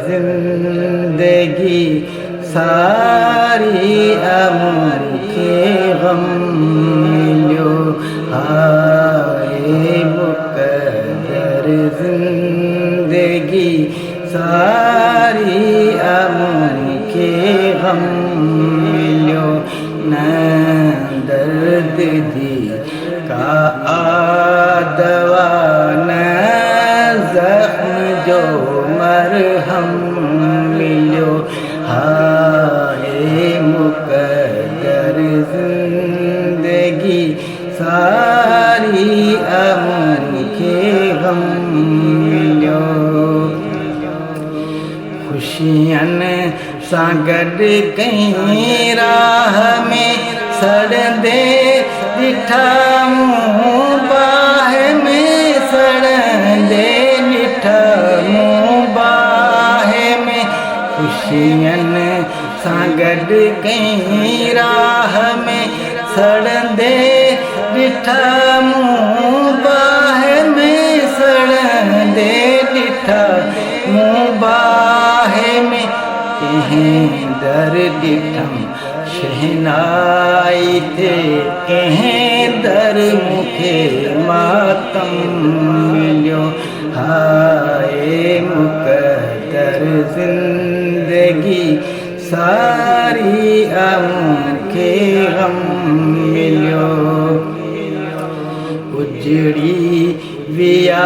जिंदगी सारी मुखे गम मिलो हाय मुकद्दर जिंदगी सारी मुखे गम मिलो न दर्द दी का आदवा न जख्म जो मरहम मिलो हाय मुकद्दर जिंदगी सारी मुखे गम मिलो खुशियन सां गॾु कहीं राह में सड़ंदे ॾिठा मूं बाह में सड़ंदे ॾिठा मूं बाह में खुशियन सां गॾु कहीं राह में सड़ंदे ॾिठा मूं बाह में सड़ंदे ॾिठा मूं बाह में कहीं दर ॾिठम शहनाई थे कहीं दर मुखे मातम मिलो हाय मुकद्दर जिंदगी सारी मुखे गम मिलो उजड़ी विया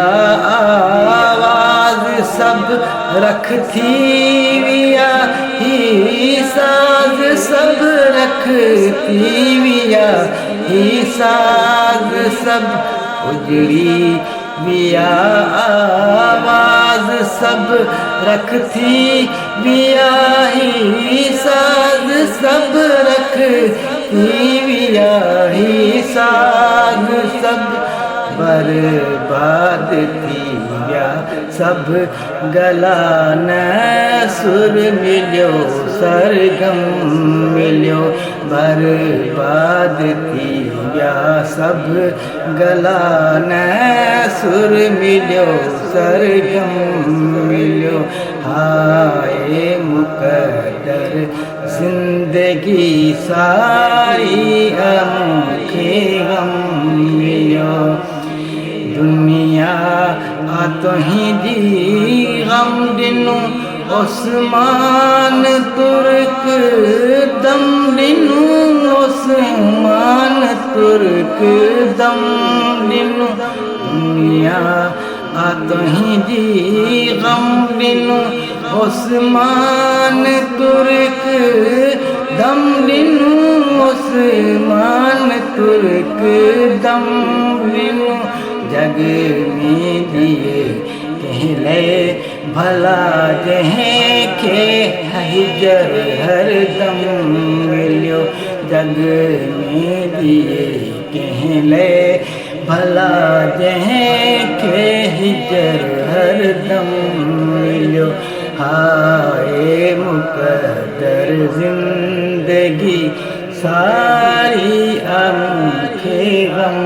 आवाज सब रख थी विया ही साज सब रख थी विया ही साज सब उजड़ी विया आवाज सब रख थी विया ही साज सब रख थी विया ही साज सब बर्बाद थी विया सब गला न सुर मिलो सरगम मिलो बर्बाद थी विया सब गला न सुर मिलो सरगम मिलो हाय मुकद्दर जिंदगी सारी मुखे गम मिलो दुनिया तुही जी गम दिनू उस्मान तुर्क दम दिनू उस्मान तुर्क दम दिनू दुनिया तुही जी गम दिनू उस्मान तुर्क दम दिनू उस्मान तुर्क दम दिनू जग में दिए कहले भला जहें के हिजर हर दम मिलो जग में दिए कहले भला जहें के हिजर हर दम मिलो हाय मुकद्दर जिंदगी सारी मुखे गम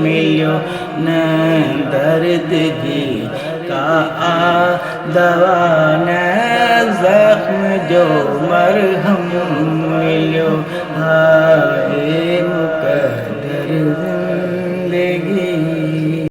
मिलो न दर्द दी का दवा न जख्म जो मरहम मिलो हाय मुकद्दर